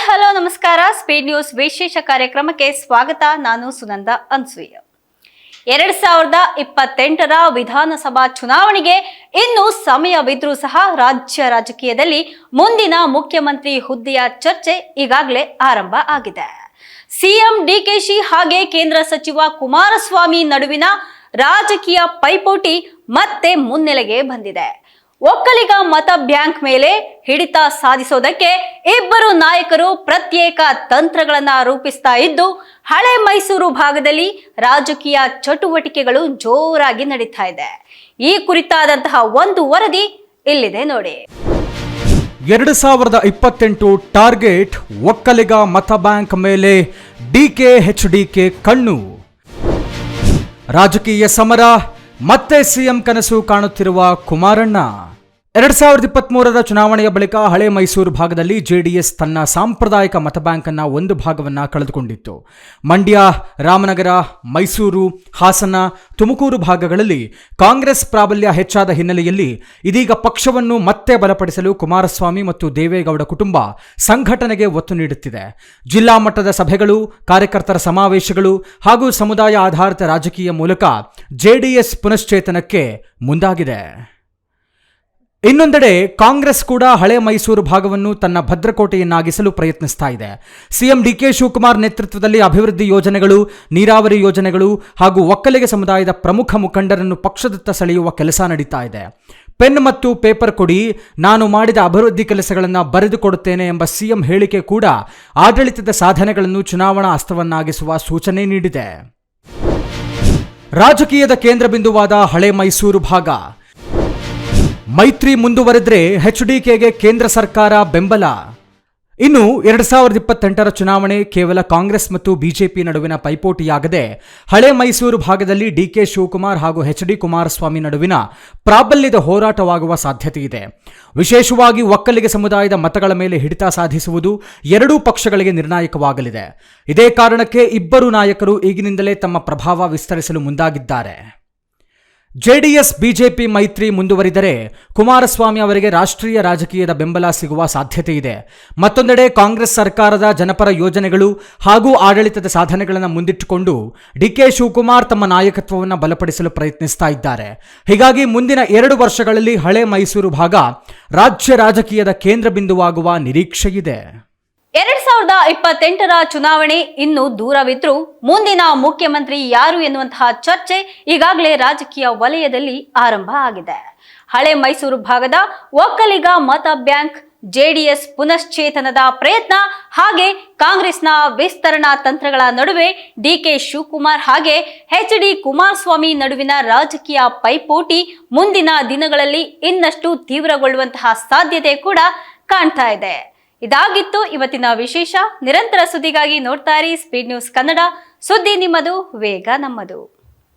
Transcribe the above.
Hello ನಮಸ್ಕಾರ. Speed news ವಿಶೇಷ ಕಾರ್ಯಕ್ರಮಕ್ಕೆ ಸ್ವಾಗತ. ನಾನು ಸುನಂದ ಅನ್ಸೂಯ. 2028ರ ವಿಧಾನಸಭಾ ಚುನಾವಣೆಗೆ ಇನ್ನು ಸಮಯವಿದ್ರೂ ಸಹ ರಾಜ್ಯ ರಾಜಕೀಯದಲ್ಲಿ ಮುಂದಿನ ಮುಖ್ಯಮಂತ್ರಿ ಹುದ್ದೆಯ ಚರ್ಚೆ ಈಗಾಗಲೇ ಆರಂಭ ಆಗಿದೆ. ಸಿಎಂ ಡಿಕೆಶಿ ಹಾಗೆ ಕೇಂದ್ರ ಸಚಿವ ಕುಮಾರಸ್ವಾಮಿ ನಡುವಿನ ರಾಜಕೀಯ ಪೈಪೋಟಿ ಮತ್ತೆ ಮುನ್ನೆಲೆಗೆ ಬಂದಿದೆ. ಒಕ್ಕಲಿಗ ಮತ ಬ್ಯಾಂಕ್ ಮೇಲೆ ಹಿಡಿತ ಸಾಧಿಸೋದಕ್ಕೆ ಇಬ್ಬರು ನಾಯಕರು ಪ್ರತ್ಯೇಕ ತಂತ್ರಗಳನ್ನ ರೂಪಿಸ್ತಾ ಇದ್ದು, ಹಳೆ ಮೈಸೂರು ಭಾಗದಲ್ಲಿ ರಾಜಕೀಯ ಚಟುವಟಿಕೆಗಳು ಜೋರಾಗಿ ನಡೀತಾ ಇದೆ. ಈ ಕುರಿತಾದಂತಹ ಒಂದು ವರದಿ ಇಲ್ಲಿದೆ ನೋಡಿ. 2028 ಟಾರ್ಗೆಟ್ ಒಕ್ಕಲಿಗ ಮತ ಬ್ಯಾಂಕ್ ಮೇಲೆ ಡಿಕೆ ಕಣ್ಣು. ರಾಜಕೀಯ ಸಮರ, ಮತ್ತೆ ಸಿಎಂ ಕನಸು ಕಾಣುತ್ತಿರುವ ಕುಮಾರಣ್ಣ. 2023ರ ಚುನಾವಣೆಯ ಬಳಿಕ ಹಳೆ ಮೈಸೂರು ಭಾಗದಲ್ಲಿ ಜೆಡಿಎಸ್ ತನ್ನ ಸಾಂಪ್ರದಾಯಿಕ ಮತ ಬ್ಯಾಂಕ್ ಅನ್ನ ಒಂದು ಭಾಗವನ್ನ ಕಳೆದುಕೊಂಡಿತ್ತು. ಮಂಡ್ಯ, ರಾಮನಗರ, ಮೈಸೂರು, ಹಾಸನ, ತುಮಕೂರು ಭಾಗಗಳಲ್ಲಿ ಕಾಂಗ್ರೆಸ್ ಪ್ರಾಬಲ್ಯ ಹೆಚ್ಚಾದ ಹಿನ್ನೆಲೆಯಲ್ಲಿ ಇದೀಗ ಪಕ್ಷವನ್ನು ಮತ್ತೆ ಬಲಪಡಿಸಲು ಕುಮಾರಸ್ವಾಮಿ ಮತ್ತು ದೇವೇಗೌಡ ಕುಟುಂಬ ಸಂಘಟನೆಗೆ ಒತ್ತು ನೀಡುತ್ತಿದೆ. ಜಿಲ್ಲಾ ಮಟ್ಟದ ಸಭೆಗಳು, ಕಾರ್ಯಕರ್ತರ ಸಮಾವೇಶಗಳು ಹಾಗೂ ಸಮುದಾಯ ಆಧಾರಿತ ರಾಜಕೀಯ ಮೂಲಕ ಜೆಡಿಎಸ್ ಪುನಶ್ಚೇತನಕ್ಕೆ ಮುಂದಾಗಿದೆ. ಇನ್ನೊಂದೆಡೆ ಕಾಂಗ್ರೆಸ್ ಕೂಡ ಹಳೆ ಮೈಸೂರು ಭಾಗವನ್ನು ತನ್ನ ಭದ್ರಕೋಟೆಯನ್ನಾಗಿಸಲು ಪ್ರಯತ್ನಿಸ್ತಾ ಇದೆ. ಸಿಎಂ ಡಿಕೆ ಶಿವಕುಮಾರ್ ನೇತೃತ್ವದಲ್ಲಿ ಅಭಿವೃದ್ಧಿ ಯೋಜನೆಗಳು, ನೀರಾವರಿ ಯೋಜನೆಗಳು ಹಾಗೂ ಒಕ್ಕಲಿಗ ಸಮುದಾಯದ ಪ್ರಮುಖ ಮುಖಂಡರನ್ನು ಪಕ್ಷದತ್ತ ಸೆಳೆಯುವ ಕೆಲಸ ನಡೀತಾ ಇದೆ. ಪೆನ್ ಮತ್ತು ಪೇಪರ್ ಕೊಡಿ, ನಾನು ಮಾಡಿದ ಅಭಿವೃದ್ಧಿ ಕೆಲಸಗಳನ್ನು ಬರೆದುಕೊಡುತ್ತೇನೆ ಎಂಬ ಸಿಎಂ ಹೇಳಿಕೆ ಕೂಡ ಆಡಳಿತದ ಸಾಧನೆಗಳನ್ನು ಚುನಾವಣಾ ಅಸ್ತ್ರವನ್ನಾಗಿಸುವ ಸೂಚನೆ ನೀಡಿದೆ. ರಾಜಕೀಯದ ಕೇಂದ್ರ ಬಿಂದುವಾದ ಹಳೆ ಮೈಸೂರು ಭಾಗ. ಮೈತ್ರಿ ಮುಂದುವರೆದ್ರೆ ಎಚ್ಡಿಕೆಗೆ ಕೇಂದ್ರ ಸರ್ಕಾರ ಬೆಂಬಲ. ಇನ್ನು 2028ರ ಚುನಾವಣೆ ಕೇವಲ ಕಾಂಗ್ರೆಸ್ ಮತ್ತು ಬಿಜೆಪಿ ನಡುವಿನ ಪೈಪೋಟಿಯಾಗದೆ ಹಳೆ ಮೈಸೂರು ಭಾಗದಲ್ಲಿ ಡಿಕೆ ಶಿವಕುಮಾರ್ ಹಾಗೂ ಎಚ್ಡಿ ಕುಮಾರಸ್ವಾಮಿ ನಡುವಿನ ಪ್ರಾಬಲ್ಯದ ಹೋರಾಟವಾಗುವ ಸಾಧ್ಯತೆ ಇದೆ. ವಿಶೇಷವಾಗಿ ಒಕ್ಕಲಿಗ ಸಮುದಾಯದ ಮತಗಳ ಮೇಲೆ ಹಿಡಿತ ಸಾಧಿಸುವುದು ಎರಡೂ ಪಕ್ಷಗಳಿಗೆ ನಿರ್ಣಾಯಕವಾಗಲಿದೆ. ಇದೇ ಕಾರಣಕ್ಕೆ ಇಬ್ಬರು ನಾಯಕರು ಈಗಿನಿಂದಲೇ ತಮ್ಮ ಪ್ರಭಾವ ವಿಸ್ತರಿಸಲು ಮುಂದಾಗಿದ್ದಾರೆ. ಜೆಡಿಎಸ್ ಬಿಜೆಪಿ ಮೈತ್ರಿ ಮುಂದುವರಿದರೆ ಕುಮಾರಸ್ವಾಮಿ ಅವರಿಗೆ ರಾಷ್ಟ್ರೀಯ ರಾಜಕೀಯದ ಬೆಂಬಲ ಸಿಗುವ ಸಾಧ್ಯತೆ ಇದೆ. ಮತ್ತೊಂದೆಡೆ ಕಾಂಗ್ರೆಸ್ ಸರ್ಕಾರದ ಜನಪರ ಯೋಜನೆಗಳು ಹಾಗೂ ಆಡಳಿತದ ಸಾಧನೆಗಳನ್ನು ಮುಂದಿಟ್ಟುಕೊಂಡು ಡಿಕೆ ಶಿವಕುಮಾರ್ ತಮ್ಮ ನಾಯಕತ್ವವನ್ನು ಬಲಪಡಿಸಲು ಪ್ರಯತ್ನಿಸ್ತಾ ಇದ್ದಾರೆ. ಹೀಗಾಗಿ ಮುಂದಿನ 2 ವರ್ಷಗಳಲ್ಲಿ ಹಳೆ ಮೈಸೂರು ಭಾಗ ರಾಜ್ಯ ರಾಜಕೀಯದ ಕೇಂದ್ರ ಬಿಂದುವಾಗುವ ನಿರೀಕ್ಷೆಯಿದೆ. 2028ರ ಚುನಾವಣೆ ಇನ್ನು ದೂರವಿದ್ರೂ ಮುಂದಿನ ಮುಖ್ಯಮಂತ್ರಿ ಯಾರು ಎನ್ನುವಂತಹ ಚರ್ಚೆ ಈಗಾಗಲೇ ರಾಜಕೀಯ ವಲಯದಲ್ಲಿ ಆರಂಭ ಆಗಿದೆ. ಹಳೆ ಮೈಸೂರು ಭಾಗದ ಒಕ್ಕಲಿಗ ಮತ ಬ್ಯಾಂಕ್, ಜೆಡಿಎಸ್ ಪುನಶ್ಚೇತನದ ಪ್ರಯತ್ನ ಹಾಗೆ ಕಾಂಗ್ರೆಸ್ನ ವಿಸ್ತರಣಾ ತಂತ್ರಗಳ ನಡುವೆ ಡಿಕೆ ಶಿವಕುಮಾರ್ ಹಾಗೆ ಎಚ್ಡಿ ಕುಮಾರಸ್ವಾಮಿ ನಡುವಿನ ರಾಜಕೀಯ ಪೈಪೋಟಿ ಮುಂದಿನ ದಿನಗಳಲ್ಲಿ ಇನ್ನಷ್ಟು ತೀವ್ರಗೊಳ್ಳುವಂತಹ ಸಾಧ್ಯತೆ ಕೂಡ ಕಾಣ್ತಾ ಇದೆ. ಇದಾಗಿತ್ತು ಇವತ್ತಿನ ವಿಶೇಷ. ನಿರಂತರ ಸುದ್ದಿಗಾಗಿ ನೋಡ್ತಾ ಇರಿ ಸ್ಪೀಡ್ ನ್ಯೂಸ್ ಕನ್ನಡ. ಸುದ್ದಿ ನಿಮ್ಮದು, ವೇಗ ನಮ್ಮದು.